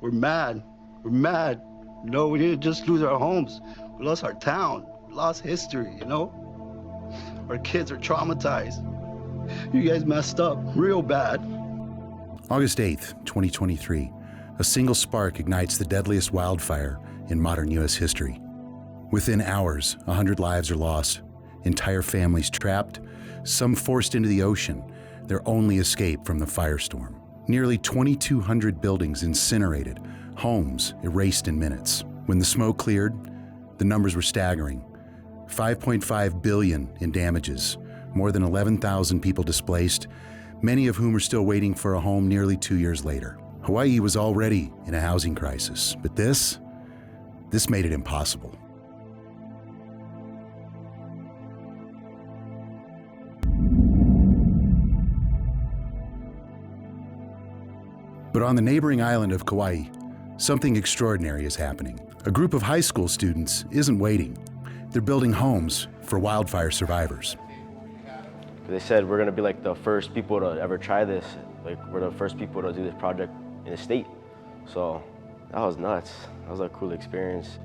We're mad. We're mad. No, we didn't just lose our homes. We lost our town. We lost history, you know? Our kids are traumatized. You guys messed up real bad. August 8th, 2023. A single spark ignites the deadliest wildfire in modern U.S. history. Within hours, 100 lives are lost, entire families trapped, some forced into the ocean, their only escape from the firestorm. Nearly 2,200 buildings incinerated, homes erased in minutes. When the smoke cleared, the numbers were staggering. 5.5 billion in damages, more than 11,000 people displaced, many of whom are still waiting for a home nearly 2 years later. Hawaii was already in a housing crisis, but this made it impossible. But on the neighboring island of Kauai, something extraordinary is happening. A group of high school students isn't waiting. They're building homes for wildfire survivors. They said we're gonna be like the first people to ever try this. Like we're the first people to do this project in the state. So that was nuts. That was a cool experience.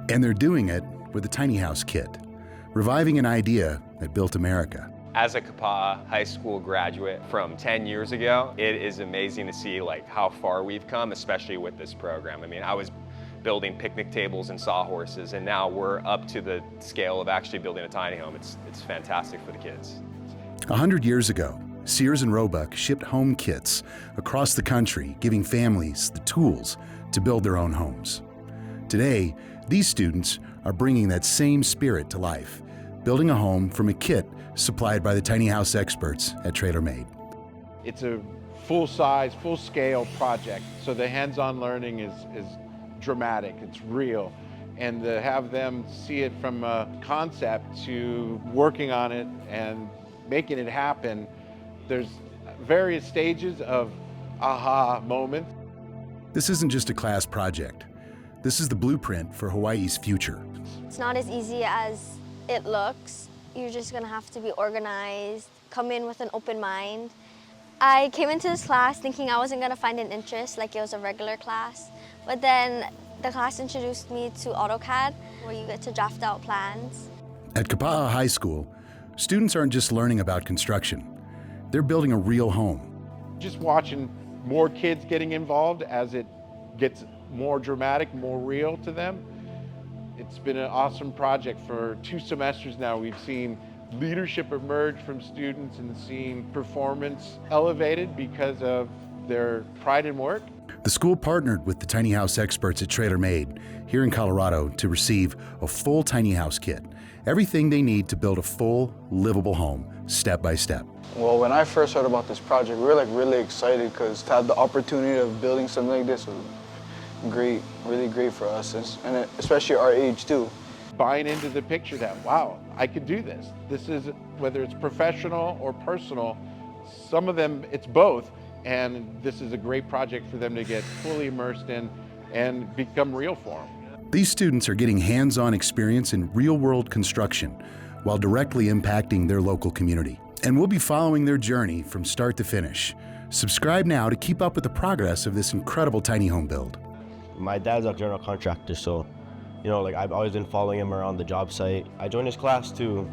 And they're doing it with a tiny house kit, reviving an idea that built America. As a Kapa'a High School graduate from 10 years ago, it is amazing to see like how far we've come, especially with this program. I mean, I was building picnic tables and sawhorses, and now we're up to the scale of actually building a tiny home. It's fantastic for the kids. 100 years ago, Sears and Roebuck shipped home kits across the country, giving families the tools to build their own homes. Today, these students are bringing that same spirit to life, building a home from a kit supplied by the tiny house experts at TrailerMade. It's a full-size, full-scale project, so the hands-on learning is dramatic, it's real. And to have them see it from a concept to working on it and making it happen, there's various stages of aha moments. This isn't just a class project. This is the blueprint for Hawaii's future. It's not as easy as it looks. You're just gonna have to be organized, come in with an open mind. I came into this class thinking I wasn't gonna find an interest like it was a regular class, but then the class introduced me to AutoCAD, where you get to draft out plans. At Kapa'a High School, students aren't just learning about construction. They're building a real home. Just watching more kids getting involved as it gets more dramatic, more real to them. It's been an awesome project. For 2 semesters now, we've seen leadership emerge from students and seen performance elevated because of their pride in work. The school partnered with the tiny house experts at TrailerMade here in Colorado to receive a full tiny house kit. Everything they need to build a full, livable home, step by step. Well, when I first heard about this project, we were like really excited because to have the opportunity of building something like this was great, really great for us, and especially our age too. Buying into the picture that, wow, I could do this. This is, whether it's professional or personal, some of them, it's both. And this is a great project for them to get fully immersed in and become real for them. These students are getting hands-on experience in real-world construction while directly impacting their local community. And we'll be following their journey from start to finish. Subscribe now to keep up with the progress of this incredible tiny home build. My dad's a general contractor, so like I've always been following him around the job site. I joined his class to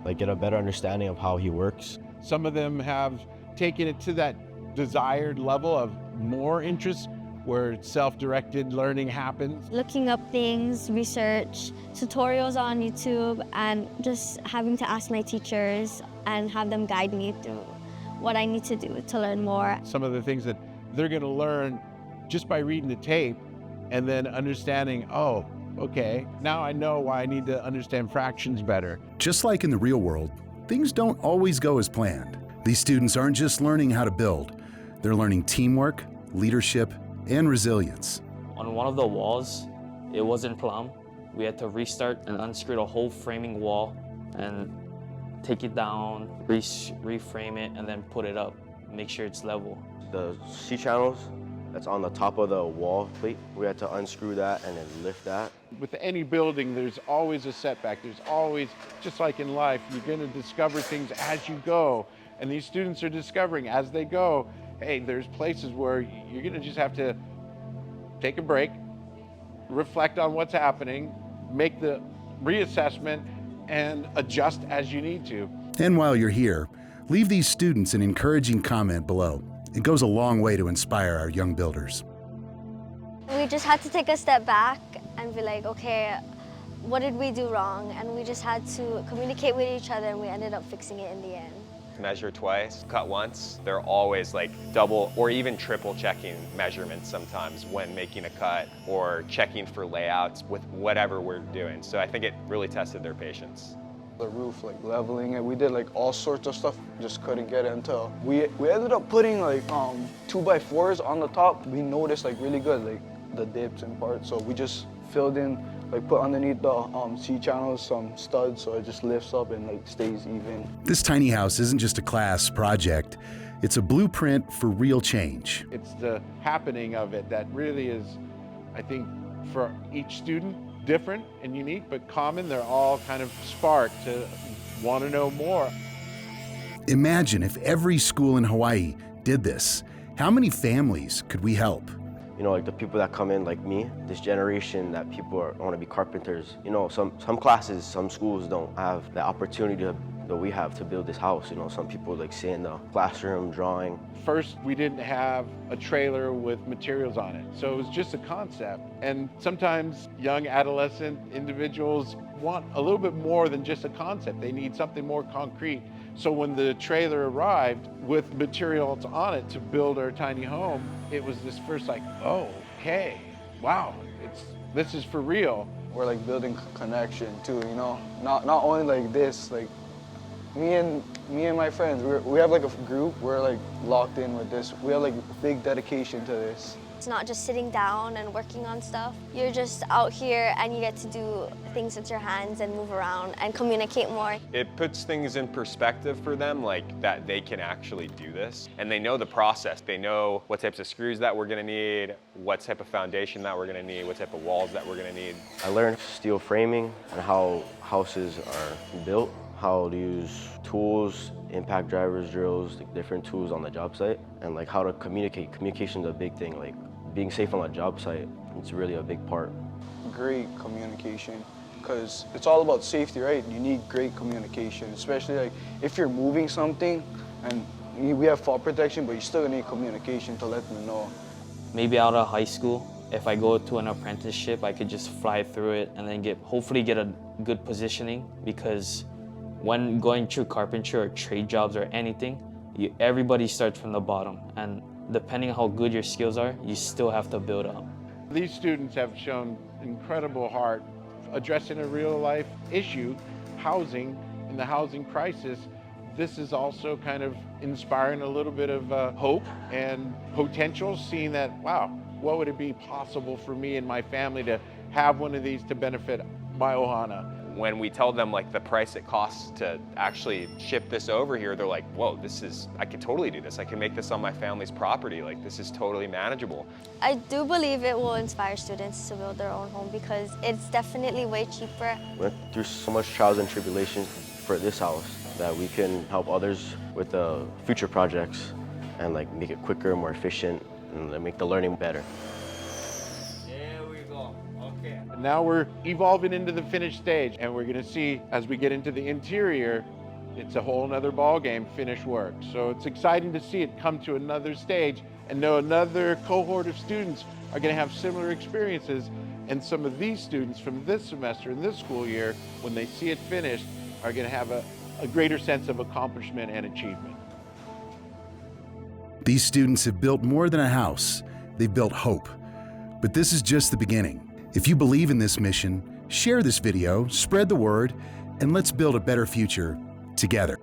like get a better understanding of how he works. Some of them have taken it to that desired level of more interest where self-directed learning happens. Looking up things, research, tutorials on YouTube, and just having to ask my teachers and have them guide me through what I need to do to learn more. Some of the things that they're going to learn just by reading the tape and then understanding, oh, okay, now I know why I need to understand fractions better. Just like in the real world, things don't always go as planned. These students aren't just learning how to build, they're learning teamwork, leadership, and resilience. On one of the walls, it wasn't plumb. We had to restart and unscrew the whole framing wall and take it down, reframe it, and then put it up, make sure it's level. The C-channels that's on the top of the wall plate, we had to unscrew that and then lift that. With any building, there's always a setback. There's always, just like in life, you're going to discover things as you go. And these students are discovering as they go, hey, there's places where you're going to just have to take a break, reflect on what's happening, make the reassessment, and adjust as you need to. And while you're here, leave these students an encouraging comment below. It goes a long way to inspire our young builders. We just had to take a step back and be like, okay, what did we do wrong? And we just had to communicate with each other, and we ended up fixing it in the end. Measure twice, cut once. They're always like double or even triple checking measurements sometimes when making a cut or checking for layouts with whatever we're doing. So I think it really tested their patience. The roof, like leveling it, we did like all sorts of stuff, just couldn't get it until we ended up putting like 2x4s on the top. We noticed like really good, like the dips and parts. So we just filled in, like put underneath the C-channels some studs, so it just lifts up and like stays even. This tiny house isn't just a class project. It's a blueprint for real change. It's the happening of it that really is, I think, for each student, different and unique, but common. They're all kind of sparked to want to know more. Imagine if every school in Hawaii did this. How many families could we help? You know, like the people that come in like me, this generation that people want to be carpenters. You know, some classes, some schools don't have the opportunity that we have to build this house. You know, some people like sit in the classroom drawing. First, we didn't have a trailer with materials on it, so it was just a concept. And sometimes young adolescent individuals want a little bit more than just a concept. They need something more concrete. So when the trailer arrived with materials on it to build our tiny home, it was this first like, oh, okay, wow, this is for real. We're like building connection too, you know? Not only like this, like me and my friends, we have like a group, we're like locked in with this. We have like big dedication to this. It's not just sitting down and working on stuff. You're just out here and you get to do things with your hands and move around and communicate more. It puts things in perspective for them, like that they can actually do this. And they know the process. They know what types of screws that we're gonna need, what type of foundation that we're gonna need, what type of walls that we're gonna need. I learned steel framing and how houses are built, how to use tools, impact drivers, drills, like different tools on the job site, and like how to communicate. Communication is a big thing. Like being safe on a job site, it's really a big part. Great communication, because it's all about safety, right? You need great communication, especially like if you're moving something and we have fall protection, but you still need communication to let them know. Maybe out of high school, if I go to an apprenticeship, I could just fly through it and then hopefully get a good positioning, because when going through carpentry or trade jobs or anything, everybody starts from the bottom, and depending on how good your skills are, you still have to build up. These students have shown incredible heart addressing a real life issue, housing, and the housing crisis. This is also kind of inspiring a little bit of hope and potential, seeing that, wow, what would it be possible for me and my family to have one of these to benefit my ohana? When we tell them like the price it costs to actually ship this over here, they're like, whoa, I could totally do this. I can make this on my family's property. Like, this is totally manageable. I do believe it will inspire students to build their own home, because it's definitely way cheaper. We went through so much trials and tribulations for this house that we can help others with the future projects and like make it quicker, more efficient, and make the learning better. And now we're evolving into the finished stage, and we're gonna see, as we get into the interior, it's a whole nother ball game, finished work. So it's exciting to see it come to another stage and know another cohort of students are gonna have similar experiences. And some of these students from this semester and this school year, when they see it finished, are gonna have a greater sense of accomplishment and achievement. These students have built more than a house. They've built hope. But this is just the beginning. If you believe in this mission, share this video, spread the word, and let's build a better future together.